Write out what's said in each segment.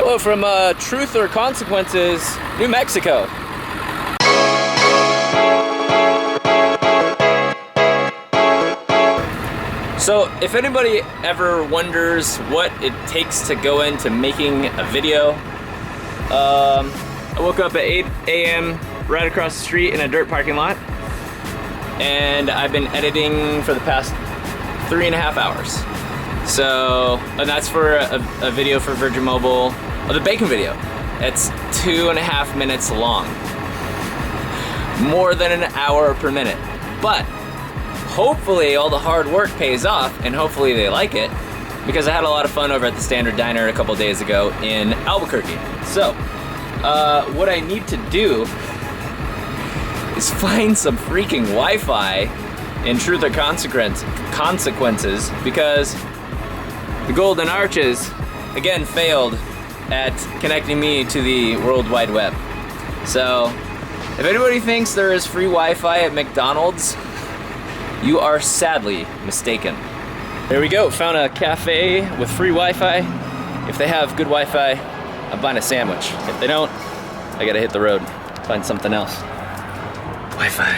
Hello from Truth or Consequences, New Mexico. So if anybody ever wonders what it takes to go into making a video, I woke up at 8 a.m. right across the street in a dirt parking lot, and I've been editing for the past 3.5 hours. So, and that's for a video for Virgin Mobile, the bacon video. It's 2.5 minutes long. More than an hour per minute. But hopefully all the hard work pays off, and hopefully they like it, because I had a lot of fun over at the Standard Diner a couple days ago in Albuquerque. So, what I need to do is find some freaking Wi-Fi in Truth or Consequences, because the Golden Arches, again, failed at connecting me to the World Wide Web. So, if anybody thinks there is free Wi-Fi at McDonald's, you are sadly mistaken. There we go, found a cafe with free Wi-Fi. If they have good Wi-Fi, I'm buying a sandwich. If they don't, I gotta hit the road, find something else. Wi-Fi.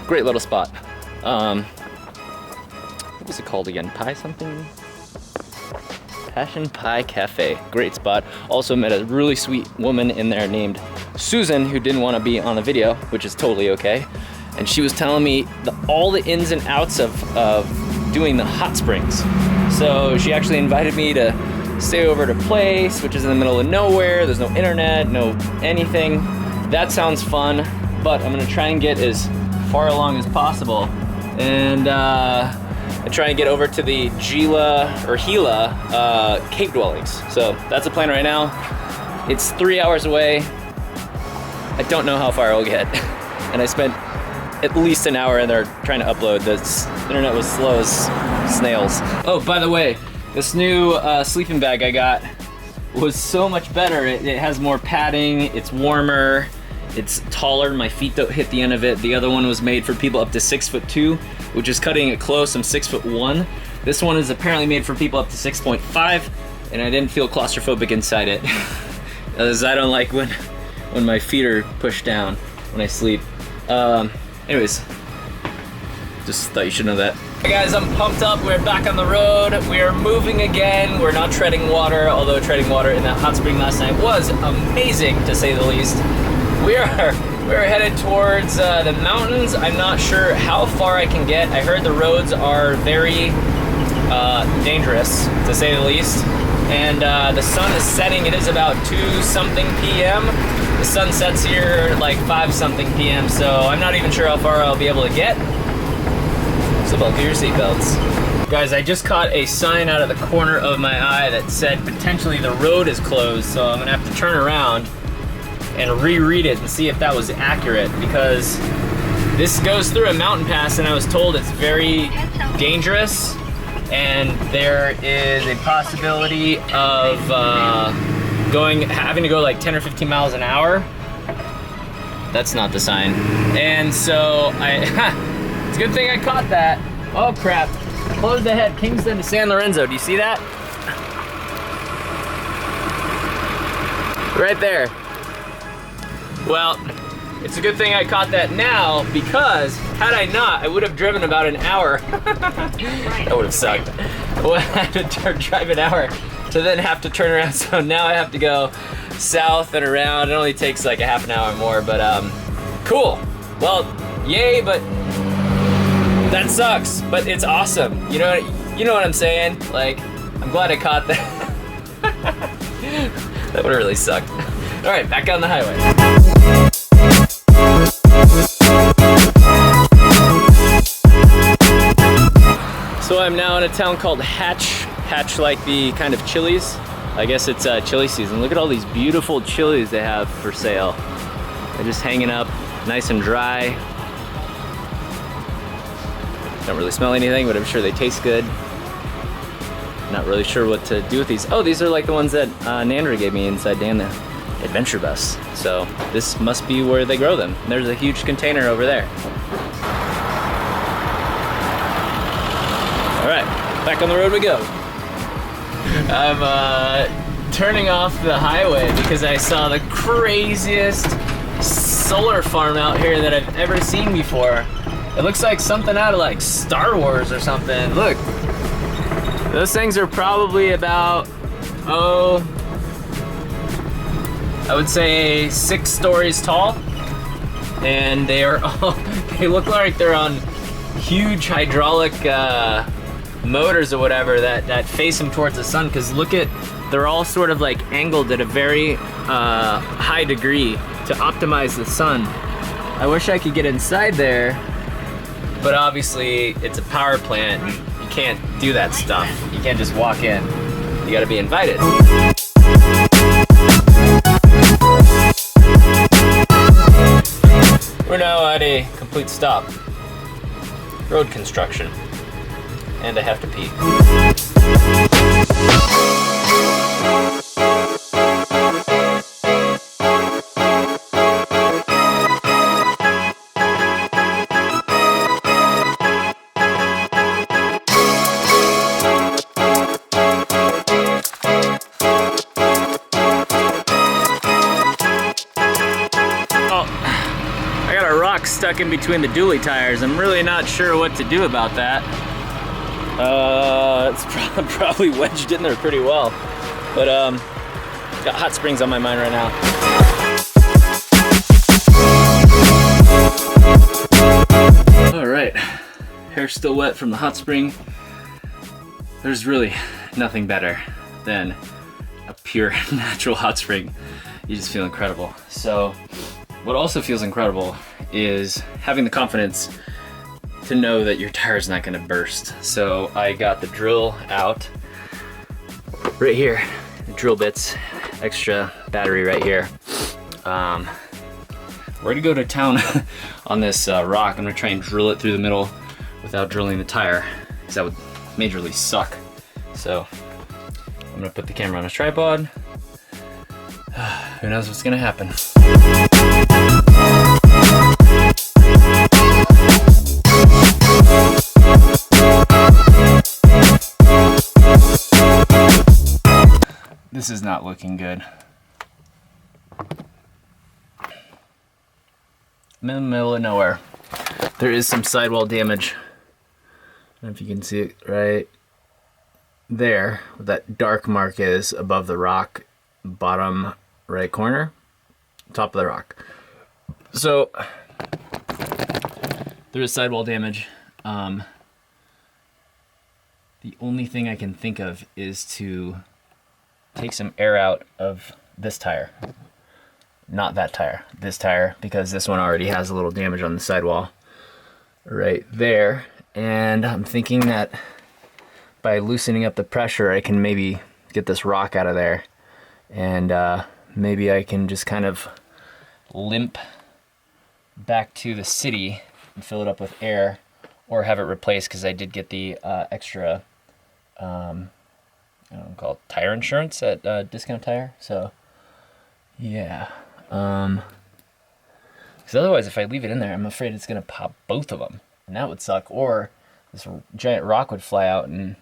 Great little spot. What was it called again? Pie something? Passion Pie Cafe. Great spot. Also met a really sweet woman in there named Susan, who didn't want to be on the video, which is totally okay. And she was telling me all the ins and outs of doing the hot springs. So she actually invited me to stay over at her place, which is in the middle of nowhere. There's no internet, no anything. That sounds fun, but I'm gonna try and get as far along as possible and try and get over to the Gila cave dwellings. So that's the plan right now. It's 3 hours away. I don't know how far I'll get. And I spent at least an hour in there trying to upload. The internet was slow as snails. Oh, by the way, this new sleeping bag I got was so much better. It has more padding, it's warmer, it's taller, my feet don't hit the end of it. The other one was made for people up to 6'2", which is cutting it close. I'm 6'1". This one is apparently made for people up to 6.5, and I didn't feel claustrophobic inside it. As I don't like when my feet are pushed down when I sleep. Anyways, just thought you should know that. Hey guys, I'm pumped up. We're back on the road. We are moving again. We're not treading water, although treading water in that hot spring last night was amazing, to say the least. We're headed towards the mountains. I'm not sure how far I can get. I heard the roads are very dangerous, to say the least. And the sun is setting. It is about 2-something p.m. The sun sets here like 5-something p.m. So I'm not even sure how far I'll be able to get. So buckle your seatbelts. Guys, I just caught a sign out of the corner of my eye that said potentially the road is closed. So I'm gonna have to turn around and reread it and see if that was accurate, because this goes through a mountain pass and I was told it's very dangerous and there is a possibility of having to go like 10 or 15 miles an hour. That's not the sign. And so it's a good thing I caught that. Oh crap, closed ahead, Kingston to San Lorenzo. Do you see that? Right there. Well, it's a good thing I caught that now, because had I not, I would have driven about an hour. That would have sucked. Well, I had to drive an hour to then have to turn around, so now I have to go south and around. It only takes like a half an hour more, but cool. Well, yay, but that sucks, but it's awesome. You know what I'm saying? Like, I'm glad I caught that. That would have really sucked. All right, back on the highway. So I'm now in a town called Hatch like the kind of chilies. I guess it's chili season. Look at all these beautiful chilies they have for sale. They're just hanging up nice and dry. Don't really smell anything, but I'm sure they taste good. Not really sure what to do with these. Oh, these are like the ones that Nandra gave me inside the adventure bus. So this must be where they grow them. There's a huge container over there. All right, back on the road we go. I'm turning off the highway because I saw the craziest solar farm out here that I've ever seen before. It looks like something out of like Star Wars or something. Look, those things are probably about, oh, I would say 6 stories tall. And they are all, they look like they're on huge hydraulic motors or whatever that face them towards the sun, because look at, they're all sort of like angled at a very high degree to optimize the sun. I wish I could get inside there, but obviously it's a power plant. You can't do that stuff. You can't just walk in. You gotta be invited. We're now at a complete stop. Road construction. And I have to pee. Stuck in between the dually tires. I'm really not sure what to do about that. It's probably wedged in there pretty well, but got hot springs on my mind right now. All right, hair's still wet from the hot spring. There's really nothing better than a pure natural hot spring. You just feel incredible. So what also feels incredible is having the confidence to know that your tire's not gonna burst. So I got the drill out right here, the drill bits, extra battery right here. We're gonna go to town on this rock. I'm gonna try and drill it through the middle without drilling the tire, because that would majorly suck. So I'm gonna put the camera on a tripod. Who knows what's gonna happen. This is not looking good. I'm in the middle of nowhere. There is some sidewall damage. I don't know if you can see it right there, where that dark mark is above the rock, bottom right corner, top of the rock. So there is sidewall damage. The only thing I can think of is to take some air out of this tire. Not that tire, this tire, because this one already has a little damage on the sidewall right there. And I'm thinking that by loosening up the pressure, I can maybe get this rock out of there. And maybe I can just kind of limp back to the city and fill it up with air, or have it replaced, because I did get the extra I don't know, called tire insurance at Discount Tire. So yeah, because otherwise if I leave it in there, I'm afraid it's gonna pop both of them, and that would suck. Or this giant rock would fly out and,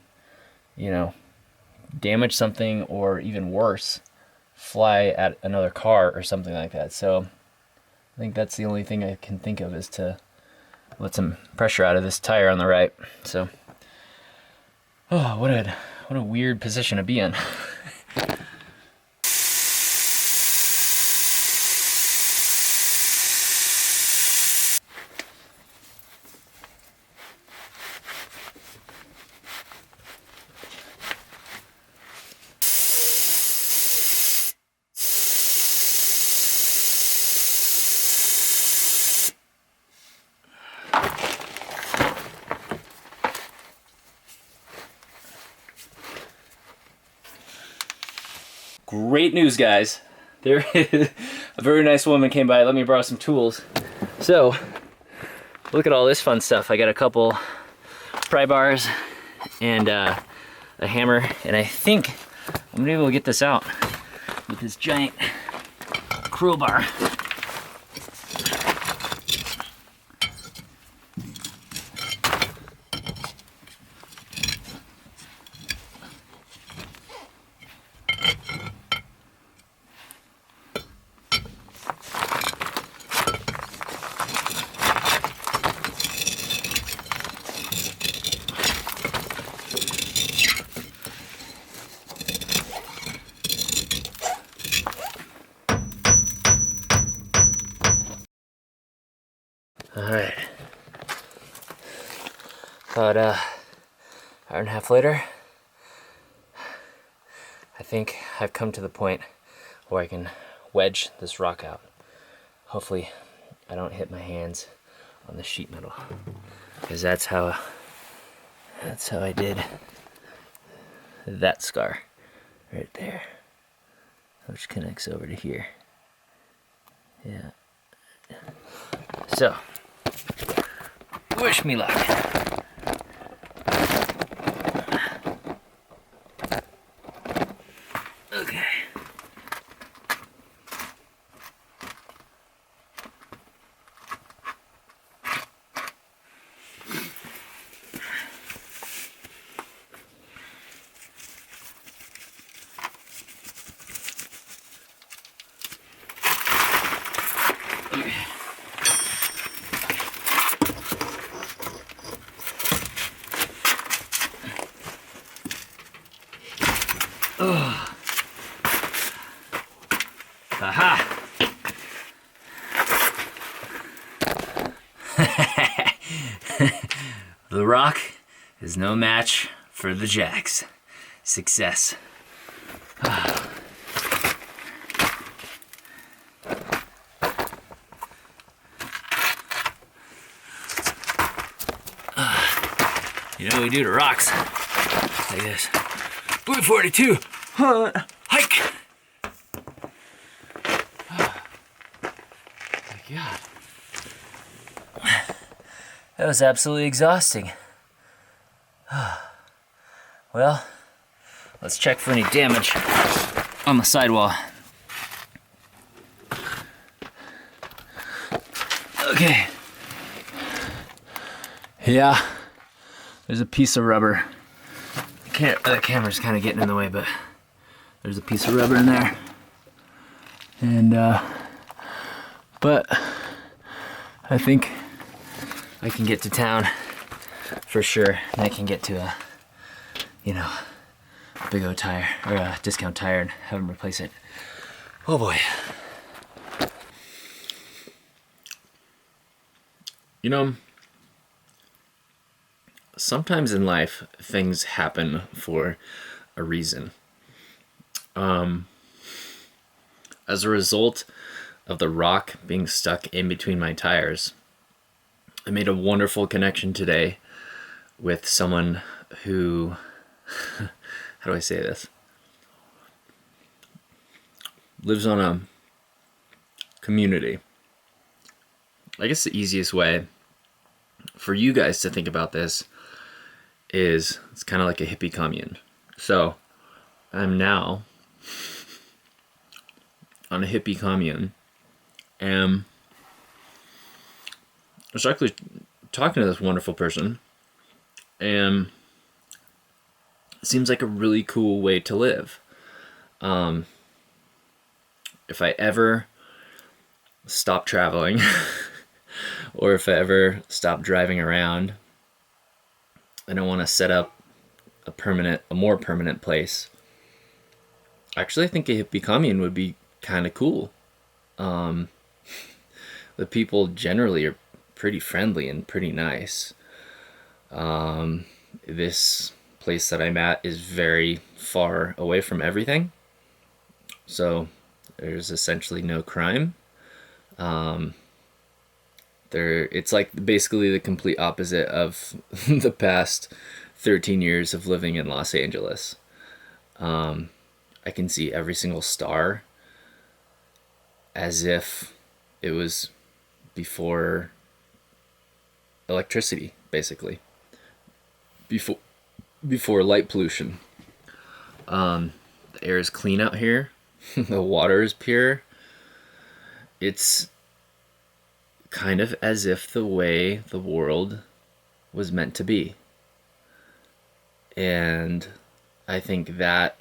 you know, damage something, or even worse, fly at another car or something like that. So I think that's the only thing I can think of, is to let some pressure out of this tire on the right. So, oh, what a weird position to be in. Great news, guys. There is a very nice woman came by, let me borrow some tools. So, look at all this fun stuff. I got a couple pry bars and a hammer, and I think I'm gonna be able to get this out with this giant crowbar. About hour and a half later, I think I've come to the point where I can wedge this rock out. Hopefully I don't hit my hands on the sheet metal, because that's how I did that scar right there, which connects over to here. Yeah. So, wish me luck. Okay. Oh. Aha! The rock is no match for the jacks. Success. You know what we do to rocks? Like this. Blue 42, hike! My God. That was absolutely exhausting. Well, let's check for any damage on the sidewall. Okay. Yeah, there's a piece of rubber. The camera's kind of getting in the way, but there's a piece of rubber in there. And, but I think I can get to town for sure. And I can get to a big O tire, or a discount tire, and have them replace it. Oh boy. You know, sometimes in life, things happen for a reason. As a result of the rock being stuck in between my tires, I made a wonderful connection today with someone who, how do I say this? Lives on a community. I guess the easiest way for you guys to think about this is it's kind of like a hippie commune. So I'm now on a hippie commune, and I was actually talking to this wonderful person, and it seems like a really cool way to live. If I ever stop traveling or if I ever stop driving around, and I want to set up a more permanent place, actually I think a hippie commune would be kind of cool. The people generally are pretty friendly and pretty nice. This place that I'm at is very far away from everything, so there's essentially no crime. It's like basically the complete opposite of the past 13 years of living in Los Angeles. I can see every single star as if it was before electricity, basically. Before light pollution. The air is clean out here. The water is pure. It's kind of as if the way the world was meant to be. And I think that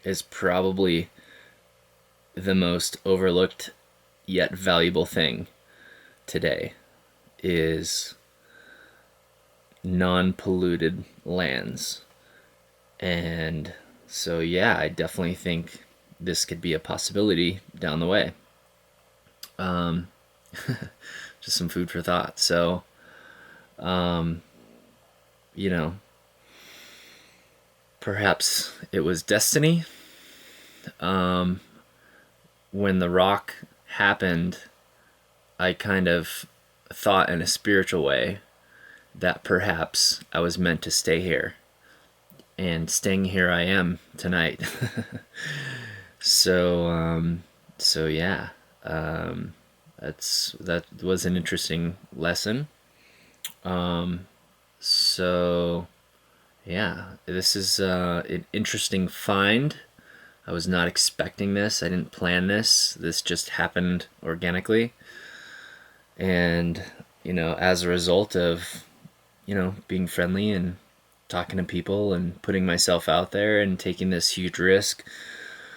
is probably the most overlooked yet valuable thing today, is non-polluted lands. And so yeah, I definitely think this could be a possibility down the way. Just some food for thought. So you know, perhaps it was destiny. When the rock happened, I kind of thought in a spiritual way that perhaps I was meant to stay here. And staying here I am tonight. So, so yeah, that was an interesting lesson. So yeah, this is an interesting find. I was not expecting this. I didn't plan this. This just happened organically. And, as a result of, being friendly and talking to people and putting myself out there and taking this huge risk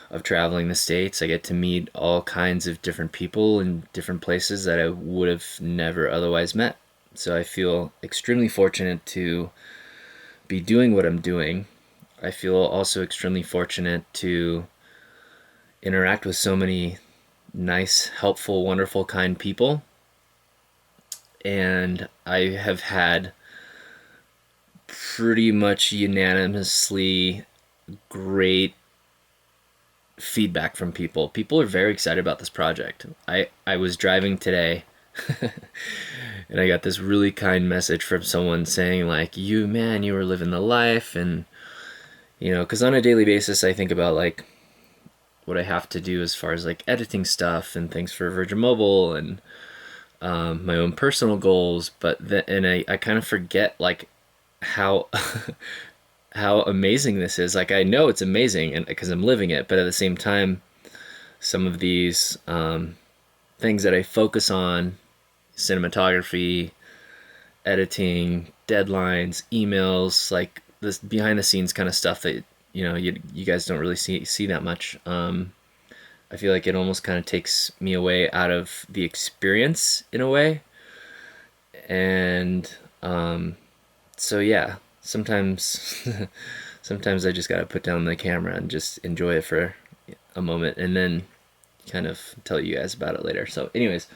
of traveling the States, I get to meet all kinds of different people in different places that I would have never otherwise met. So I feel extremely fortunate to be doing what I'm doing. I feel also extremely fortunate to interact with so many nice, helpful, wonderful, kind people. And I have had pretty much unanimously great feedback from people. People are very excited about this project. I was driving today and I got this really kind message from someone saying like, you were living the life. And because on a daily basis I think about like what I have to do as far as like editing stuff and things for Virgin Mobile and my own personal goals, and I kind of forget like how how amazing this is. Like I know it's amazing, and because I'm living it, but at the same time, some of these things that I focus on, cinematography, editing, deadlines, emails, like this behind the scenes kind of stuff that you guys don't really see that much. I feel like it almost kind of takes me away out of the experience in a way. And so yeah, sometimes sometimes I just gotta put down the camera and just enjoy it for a moment and then kind of tell you guys about it later. So anyways,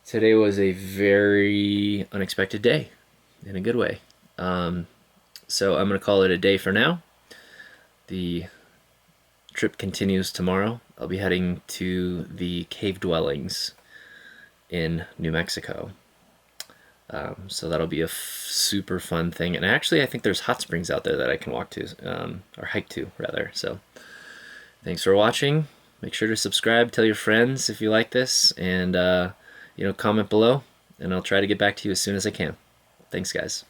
today was a very unexpected day in a good way. So I'm gonna call it a day for now. The trip continues tomorrow. I'll be heading to the cave dwellings in New Mexico. So that'll be a super fun thing. And actually, I think there's hot springs out there that I can walk to, or hike to, rather. So thanks for watching. Make sure to subscribe, tell your friends if you like this, and comment below, and I'll try to get back to you as soon as I can. Thanks, guys.